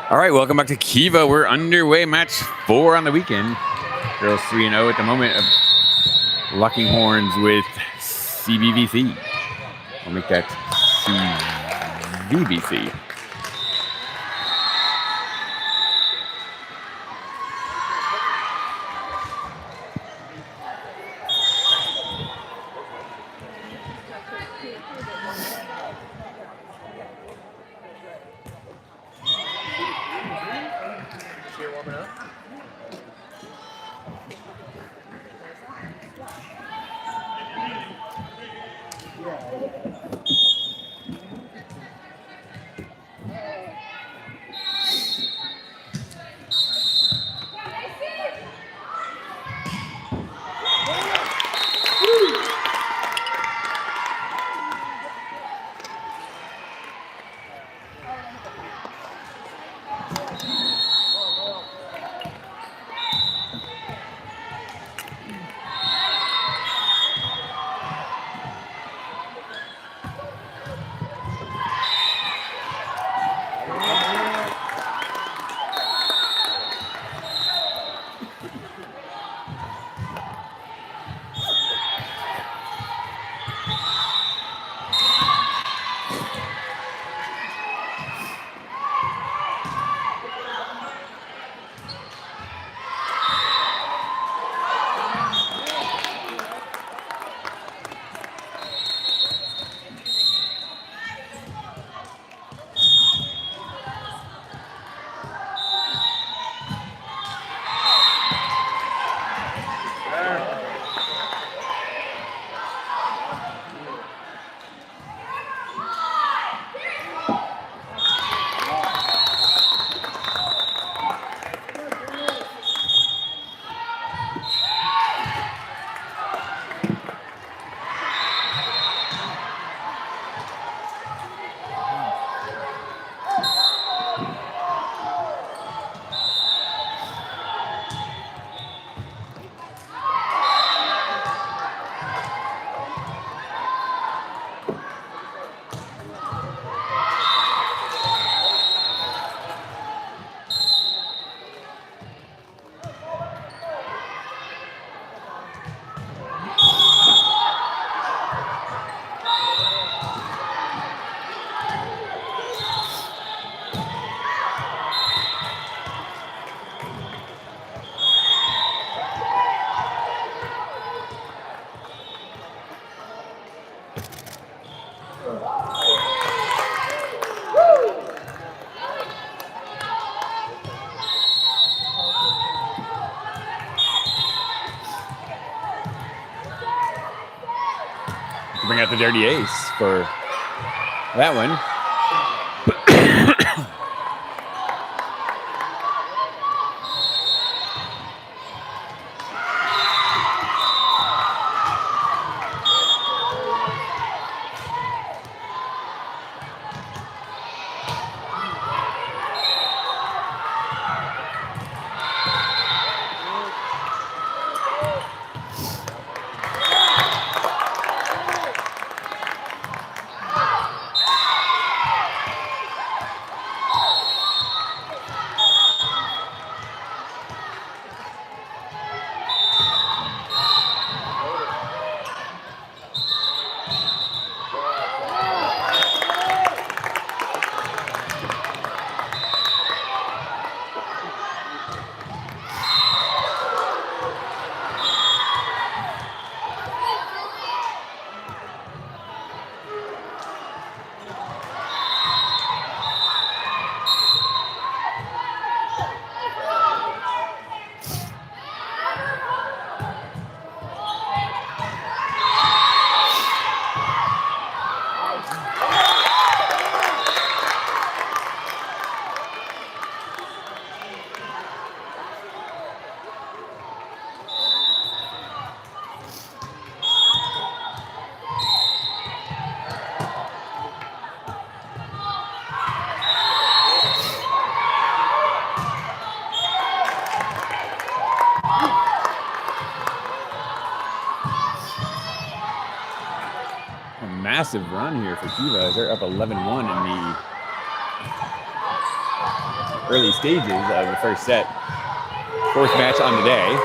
All right, welcome back to KIVA. We're underway, match 4 on the weekend. Girls 3-0 at the moment of locking horns with CBVC. I'll make that CBVC. Bring out the dirty ace for that one. Massive run here for KIVA. They're up 11-1 in the early stages of the first set. Fourth match on the day.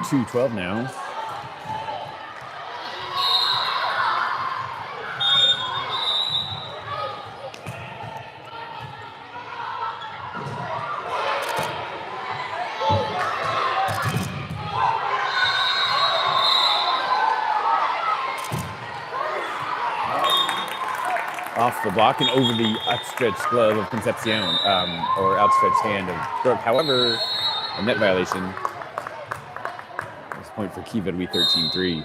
.212 now. Off the block and over the outstretched glove of Concepcion, or outstretched hand of Brooke. However, a net violation. Point for KIVA to be 13-3.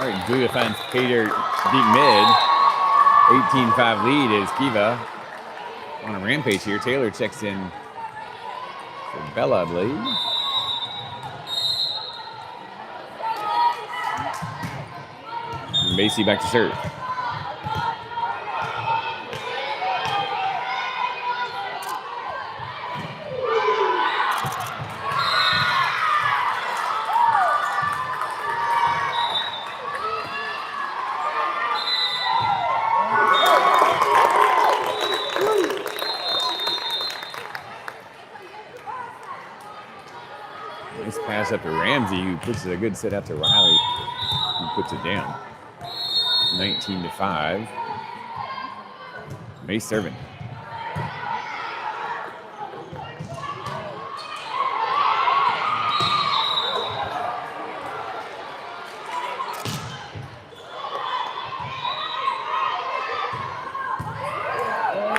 right, Julia finds Pater deep mid. 18-5 lead is KIVA on a rampage here. Taylor checks in for Bella, I believe. And Macy back to serve. Nice pass up to Ramsey, who puts a good set out to Riley, who puts it down. 19-5. Mace serving.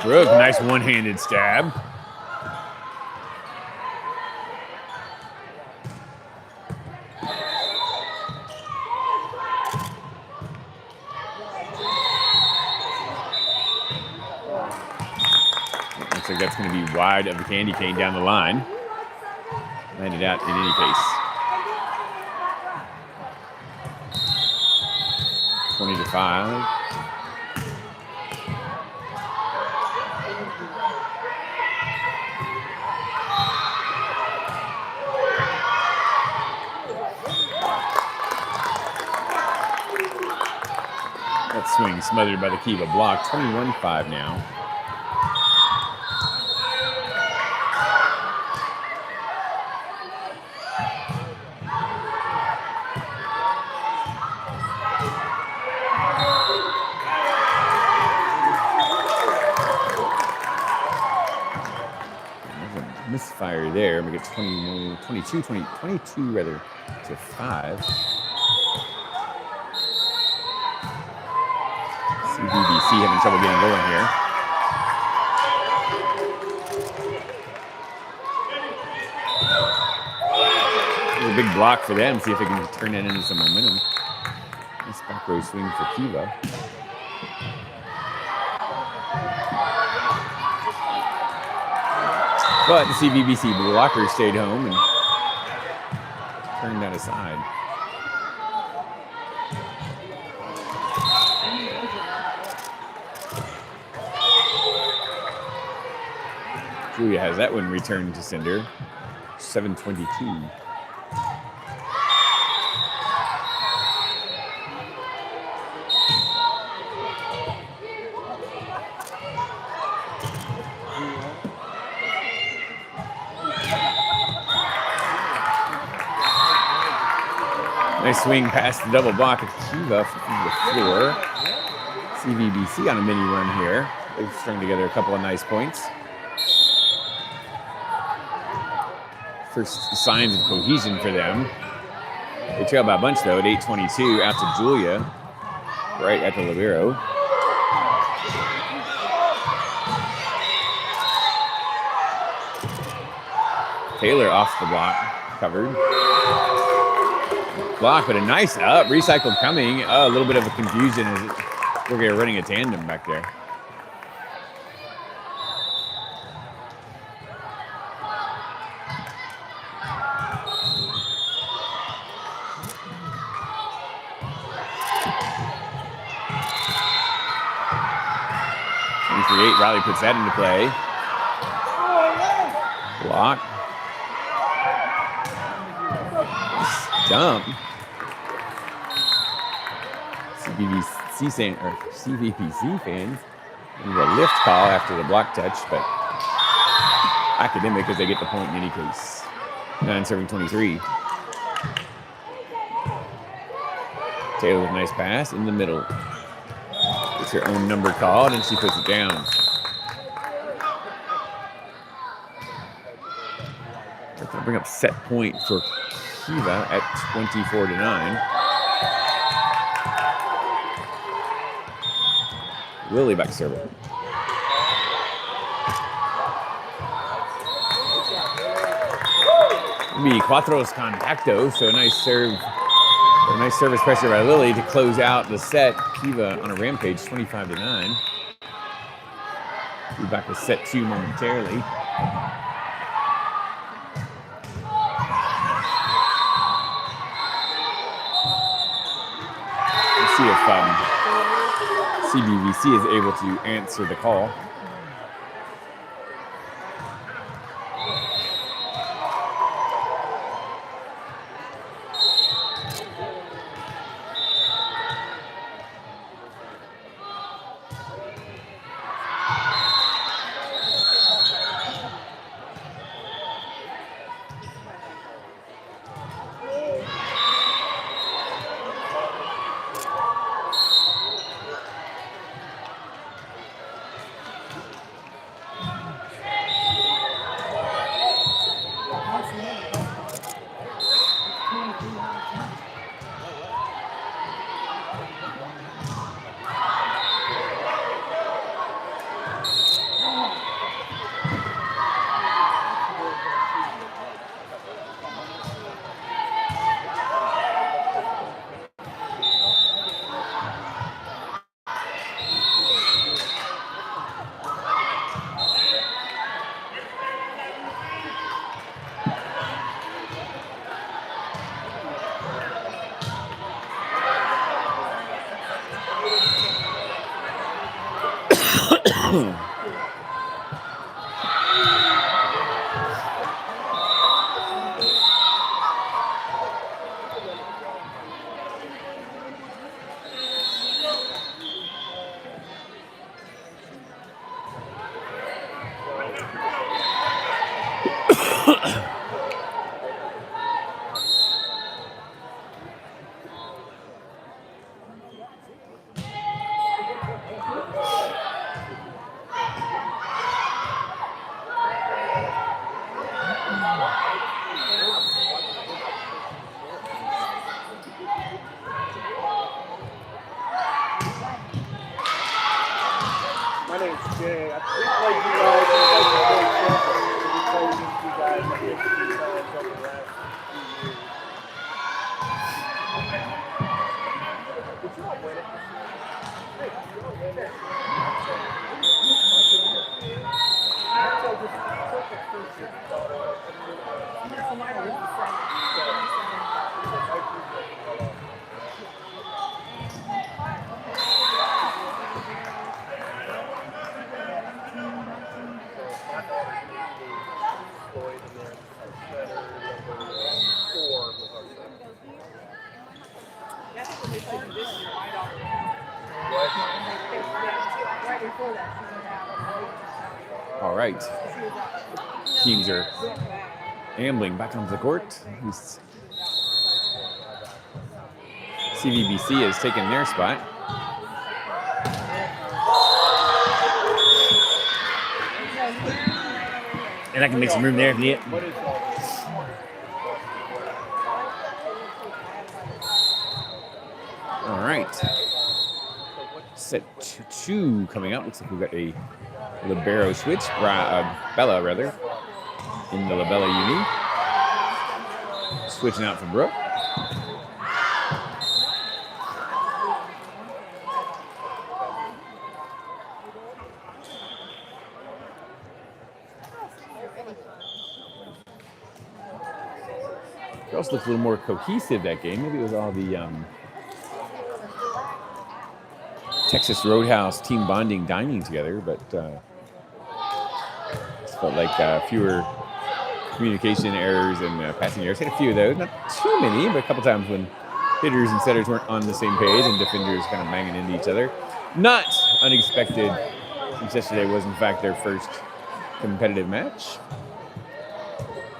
Brooke, nice one-handed stab. Looks like that's going to be wide of the candy cane down the line. Landed out in any case. 20-5. That swing smothered by the KIVA block. 21-5 now. Misfire there. We get 22 rather to 5. CBVC having trouble getting going here. There's a big block for them. See if they can turn that into some momentum. Nice back row swing for KIVA. But the CBVC blocker stayed home and turned that aside. Julia has that one returned to sender. 7:22. Nice swing past the double block of KIVA from the floor. CBVC on a mini run here. They've strung together a couple of nice points. First signs of cohesion for them. They trail by a bunch though at 8:22 out to Julia, right at the libero. Taylor off the block, covered. Block, but a nice up, recycled coming. A little bit of a confusion as we're running a tandem back there. Riley puts that into play. Block. Dump. CBVC fans. And a lift call after the block touch, but academic as they get the point in any case. 9-7-23. Taylor with a nice pass in the middle. Gets her own number called and she puts it down. They're going to bring up set point for KIVA at 24-9. Lily back to serve it. Be Cuatros Contacto, so a nice serve A nice service pressure by Lily to close out the set. Kiva on a rampage, 25-9. We'll be back to set 2 momentarily. Let's see if CBVC is able to answer the call. All right. Teams are ambling back onto the court. CBVC has taken their spot. And I can make some room there if needed. All right. Set 2 coming up. Looks like we've got a libero switch, Bella rather, in the Labella uni. Switching out for Brooke. Girls looked a little more cohesive that game. Maybe it was all the Texas Roadhouse team bonding, dining together, but it felt like fewer communication errors and passing errors. Had a few of those, not too many, but a couple times when hitters and setters weren't on the same page and defenders kind of banging into each other. Not unexpected, since yesterday was in fact their first competitive match.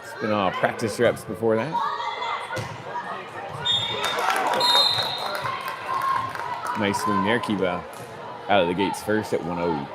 It's been all practice reps before that. Nice swing there, Kiva out of the gates first at 1-0.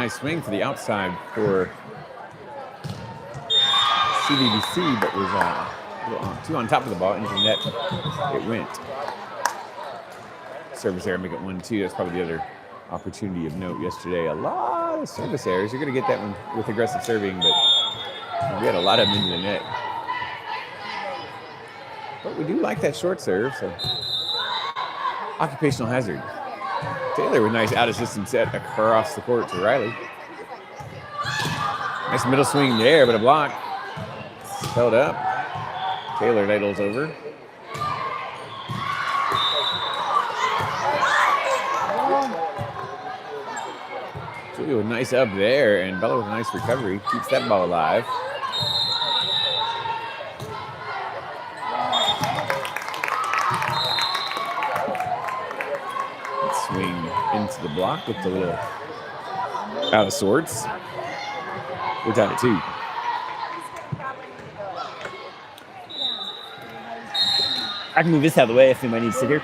nice swing for the outside for CBVC, but was too on top of the ball into the net. It went. Service error, make it 1-2. That's probably the other opportunity of note yesterday. A lot of service errors. You're going to get that one with aggressive serving, but we had a lot of them into the net. But we do like that short serve, so occupational hazard. Taylor with nice out-of-system set across the court to Riley. Nice middle swing there, but a block. Held up. Taylor ladles over. Julia with nice up there, and Bella with a nice recovery. Keeps that ball alive. Swing into the block with a little out of sorts. We're tied at 2. I can move this out of the way if anybody needs to sit here.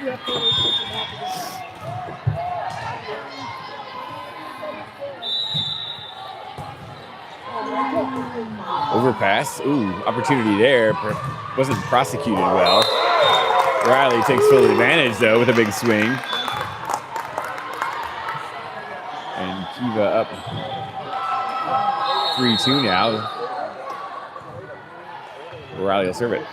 Overpass. Ooh, opportunity there. Wasn't prosecuted well. Riley takes full advantage, though, with a big swing. And KIVA up 3-2 now. Riley will serve it.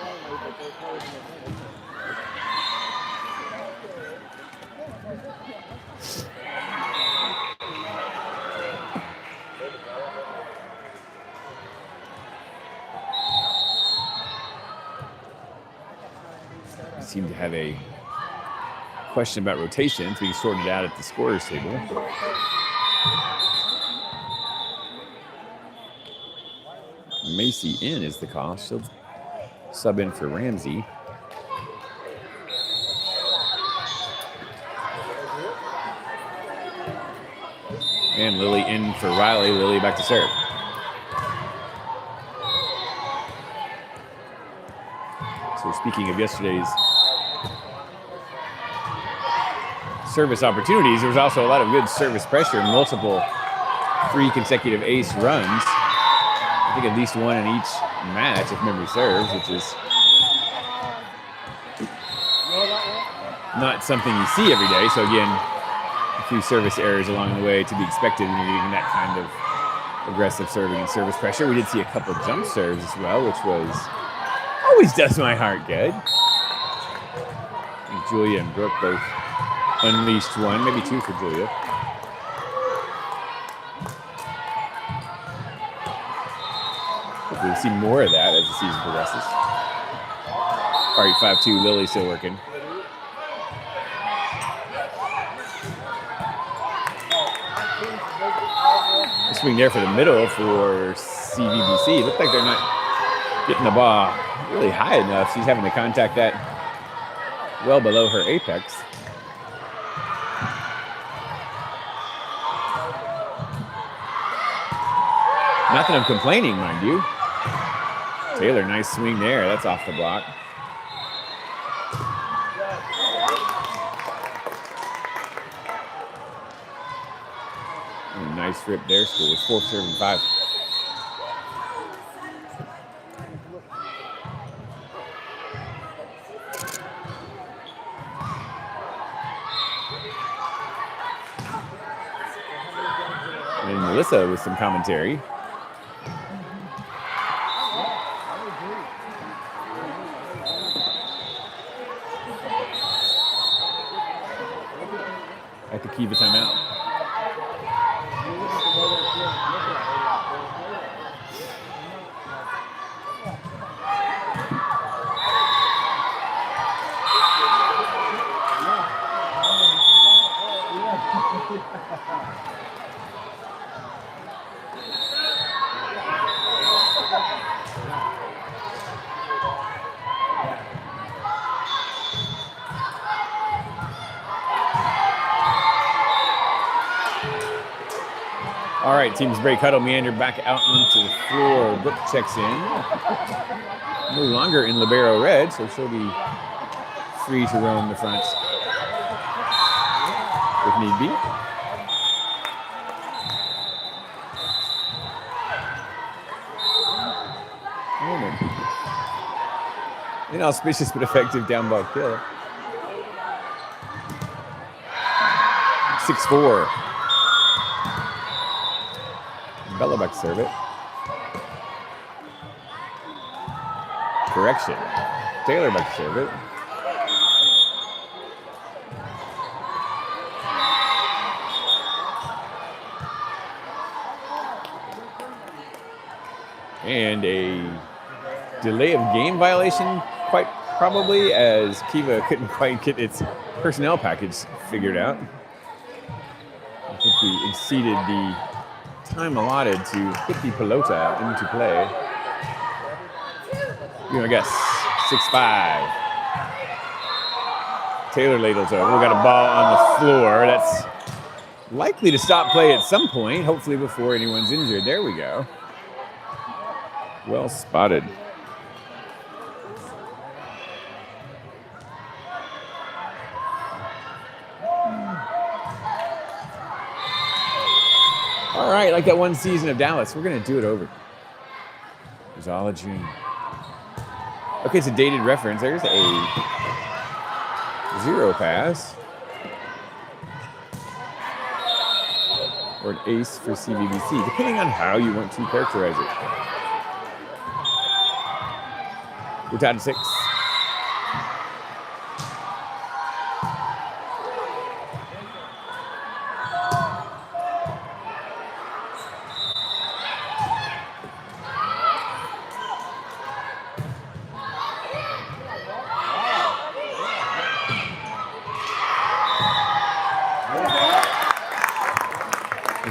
Seem to have a question about rotations being sorted out at the scorer's table. Macy in is the call. She'll sub in for Ramsey. And Lily in for Riley. Lily back to serve. So speaking of yesterday's service opportunities, there was also a lot of good service pressure, multiple 3 consecutive ace runs. I think at least one in each match, if memory serves, which is not something you see every day. So again, a few service errors along the way to be expected when you're getting that kind of aggressive serving and service pressure. We did see a couple jump serves as well, which was always does my heart good. And Julia and Brooke both unleashed one, maybe 2 for Julia. We'll see more of that as the season progresses. All right, 5-2, Lily still working. A swing there for the middle for CBVC. Looked like they're not getting the ball really high enough. She's having to contact that well below her apex. Not that I'm complaining, mind you. Taylor, nice swing there. That's off the block. And a nice rip there. School with 4 serving 5. And Melissa with some commentary. At the KIVA timeout. All right, teams break huddle, meander back out onto the floor. Brooke checks in. No longer in libero red, so she'll be free to roam the front if need be. Inauspicious but effective down ball kill. 6-4. Bellebuck serve it. Correction. Taylor back to serve it. And a delay of game violation, quite probably, as KIVA couldn't quite get its personnel package figured out. I think we exceeded the time allotted to put the pelota into play. You're gonna guess 6-5. Taylor ladles over. We got a ball on the floor. That's likely to stop play at some point, hopefully before anyone's injured. There we go. Well spotted. All right, like that one season of Dallas, we're going to do it over. It was all a dream. Okay, it's a dated reference. There's a 0 pass. Or an ace for CBVC, depending on how you want to characterize it. We're tied at 6.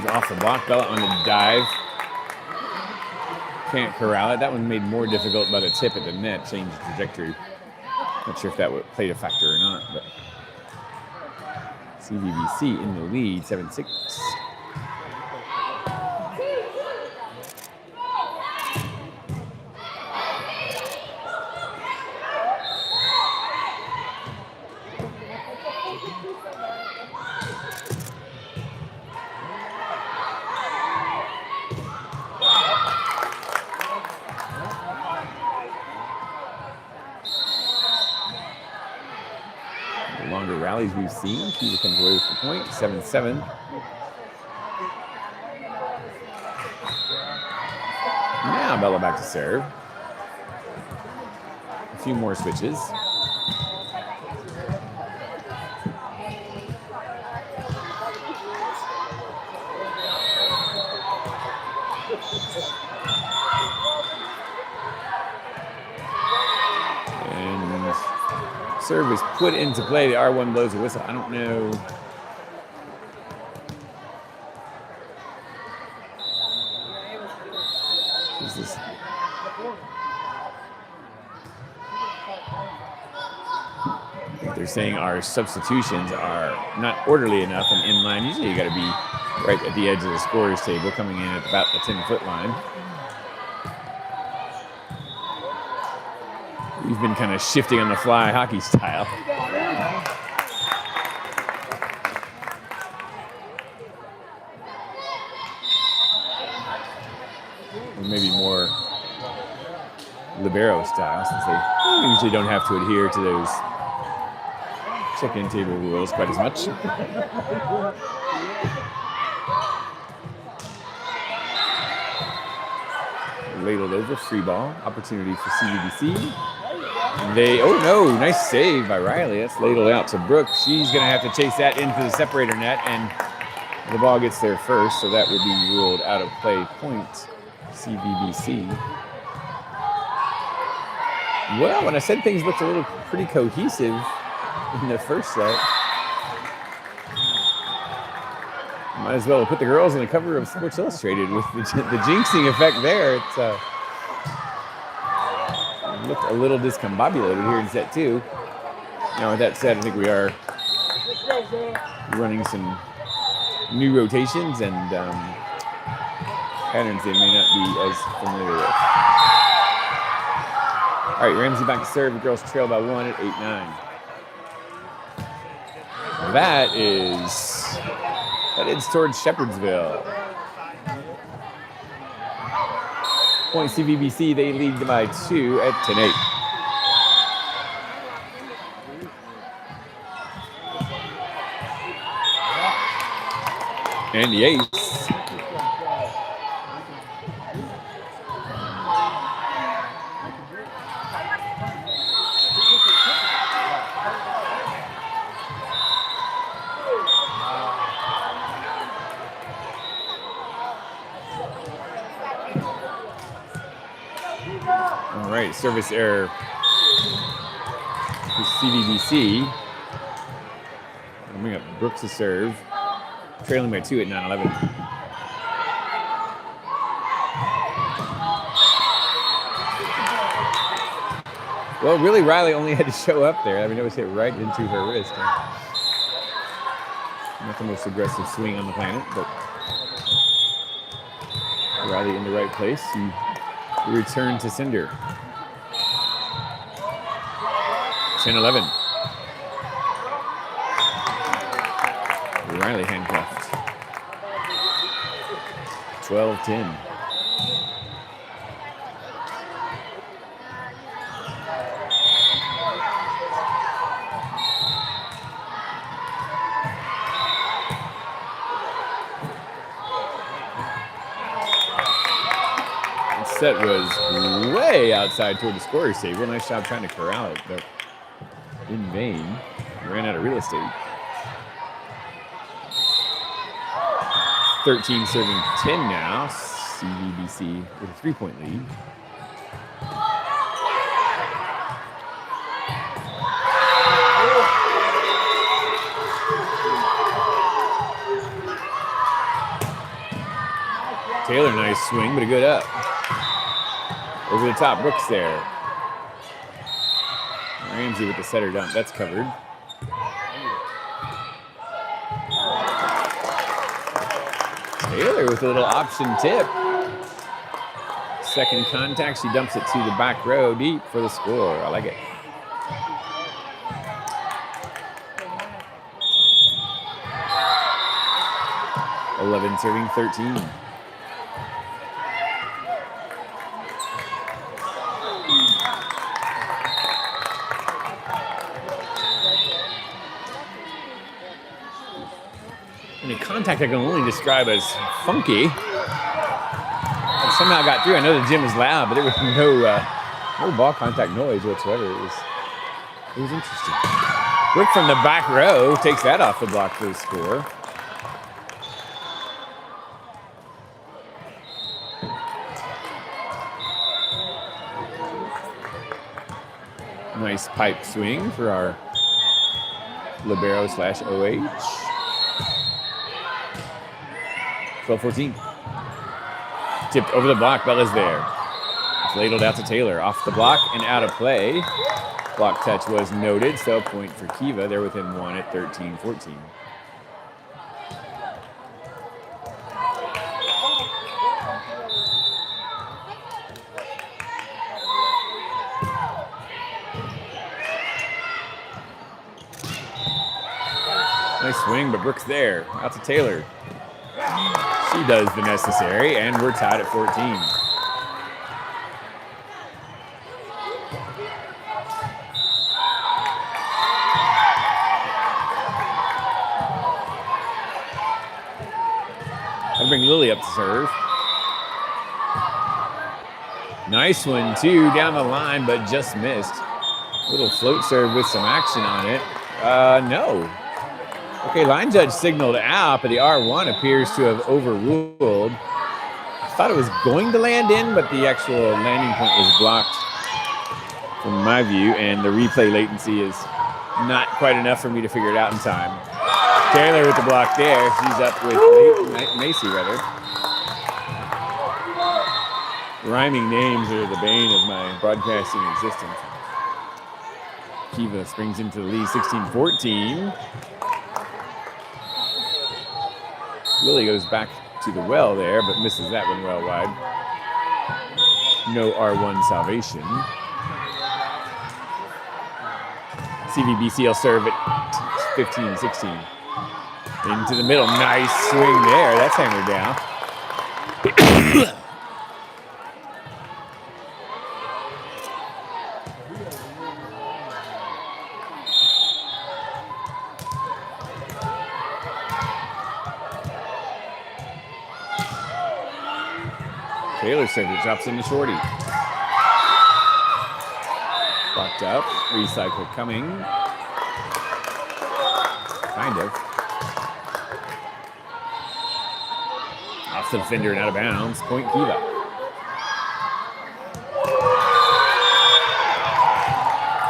Off the block, Bella on the dive. Can't corral it. That one made more difficult by the tip at the net, changed the trajectory. Not sure if that played a factor or not, but CBVC in the lead, 7-6. Longer rallies we've seen. KIVA comes away with the point, 7-7. Now Bella back to serve. A few more switches. Serve is put into play. The R1 blows a whistle. I don't know. Who's this? They're saying our substitutions are not orderly enough and in line. Usually you got to be right at the edge of the scorer's table, coming in at about the 10-foot line. We've been kind of shifting on the fly hockey style. Or maybe more libero style, since they usually don't have to adhere to those check-in table rules quite as much. Ladled over, free ball, opportunity for CBVC. Oh no, nice save by Riley. That's ladled out to Brooke. She's going to have to chase that into the separator net, and the ball gets there first, so that would be ruled out of play. Point CBVC. Well, when I said things looked a little pretty cohesive in the first set, might as well put the girls on the cover of Sports Illustrated with the jinxing effect there. It looked a little discombobulated here in set 2. Now, with that said, I think we are running some new rotations and patterns they may not be as familiar with. All right, Ramsey back to serve. The girls trail by 1 at 8-9. That is towards Shepherdsville. Point CBVC, they lead by 2 at 10-8. And the ace. All right, service error for CBVC. I'll bring up Brooks to serve, trailing by 2 at 9-11. Well, really, Riley only had to show up there. I mean, it was hit right into her wrist. Not the most aggressive swing on the planet, but Riley in the right place. He returned to Cinder. 10-11. Riley handcuffed. 12-10. Set was way outside toward the scorer's table. Nice job trying to corral it, but in vain. Ran out of real estate. 13 serving 10 now. CBVC with a 3-point lead. Taylor, nice swing, but a good up. Over the top, Brooks there. Ramsey with the setter dump. That's covered. Taylor with a little option tip. Second contact, she dumps it to the back row deep for the score. I like it. (11 serving 13). And a contact I can only describe as funky. And somehow got through. I know the gym was loud, but there was no ball contact noise whatsoever. It was interesting. Brooke from the back row takes that off the block for the score. Nice pipe swing for our libero / OH. 12-14. Tipped over the block. Bella's there. It's ladled out to Taylor. Off the block and out of play. Block touch was noted, so point for KIVA. They're within 1 at 13-14. Nice swing, but Brooks there. Out to Taylor. She does the necessary, and we're tied at 14. I'll bring Lily up to serve. Nice one, too, down the line, but just missed. Little float serve with some action on it. No. Okay, line judge signaled out, but the R1 appears to have overruled. I thought it was going to land in, but the actual landing point was blocked from my view, and the replay latency is not quite enough for me to figure it out in time. Taylor with the block there. She's up with Macy, rather. Rhyming names are the bane of my broadcasting existence. KIVA springs into the lead, 16-14. Lily goes back to the well there, but misses that one well wide. No R1 salvation. CBVC will serve at 15-16. Into the middle. Nice swing there. That's hammered down. Taylor serves it, drops in the shorty. Blocked up, recycle coming. Kind of. Off the defender and out of bounds. Point Kiva.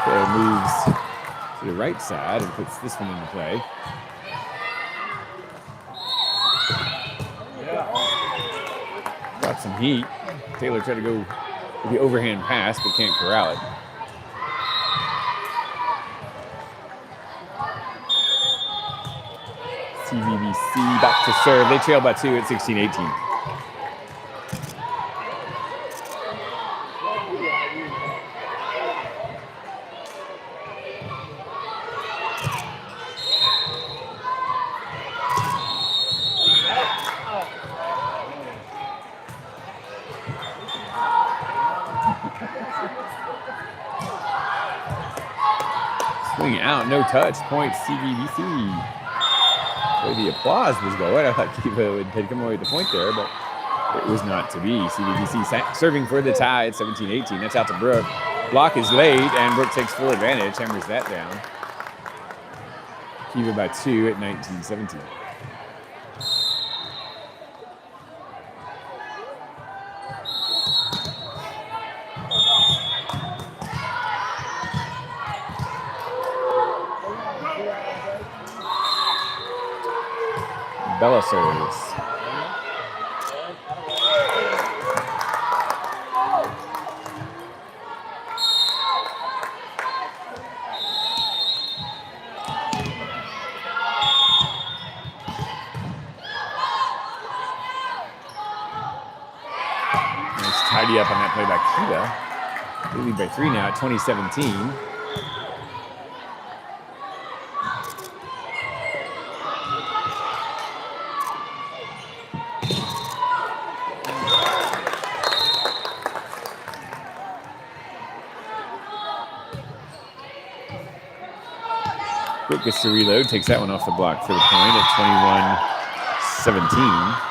Taylor moves to the right side and puts this one into play. Got some heat. Taylor tried to go with the overhand pass, but can't corral it. CBVC back to serve. They trail by 2 at 16-18. Swing out, no touch, point CBVC. Where the applause was going, I thought Kiva had come away with the point there, but it was not to be. CBVC serving for the tie at 17-18. That's out to Brooke. Block is late, and Brooke takes full advantage, hammers that down. Kiva by 2 at 19-17. Bella serves. Nice tidy up on that play by Kiva. They lead by 3 now at 20-17. Brooke gets to reload, takes that one off the block for the point at 21-17.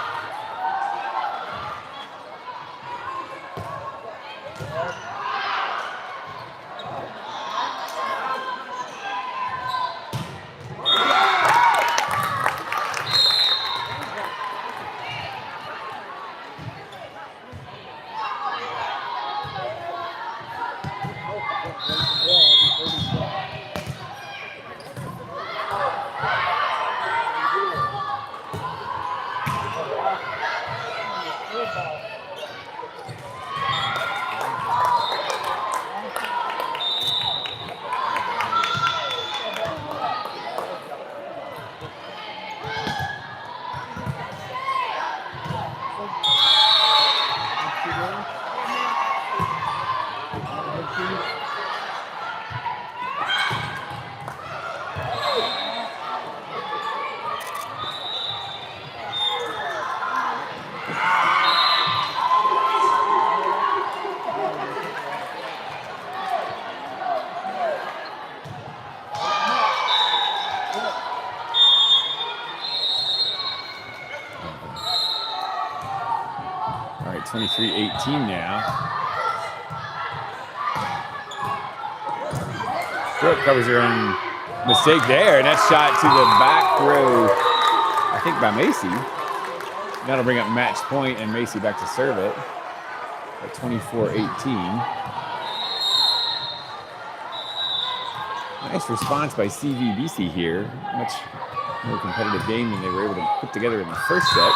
All right, 23-18 now. Brooke covers her own mistake there, and that shot to the back row, I think by Macy. That'll bring up match point, and Macy back to serve it at 24-18. Nice response by CVBC here. Much more competitive game than they were able to put together in the first set.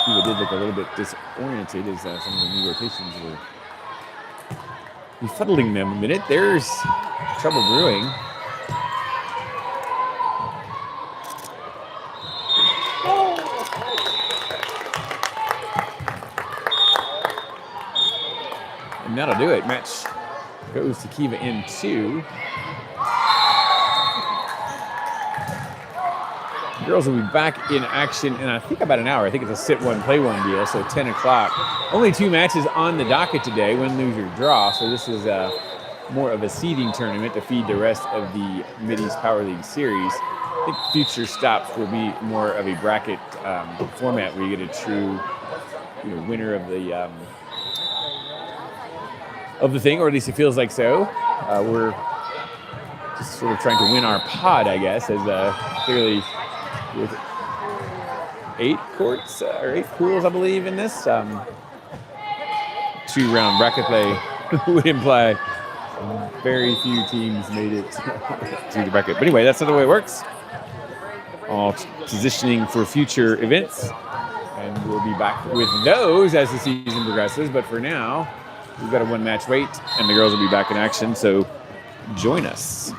Kiva did look a little bit disoriented as some of the new rotations were befuddling them a minute. There's trouble brewing. And that'll do it. Match goes to Kiva in 2. Girls will be back in action in, I think, about an hour. I think it's a sit one, play one deal, so 10 o'clock. Only 2 matches on the docket today, win, lose, or draw. So this is more of a seeding tournament to feed the rest of the Mid-East Power League series. think future stops will be more of a bracket format where you get a true winner of the thing, or at least it feels like so. We're just sort of trying to win our pod, I guess, as clearly with 8 courts or 8 pools, I believe, in this. 2-round bracket play would imply very few teams made it to the bracket. But anyway, that's not the way it works. All positioning for future events. And we'll be back with those as the season progresses. But for now, we've got a 1-match wait, and the girls will be back in action. So join us.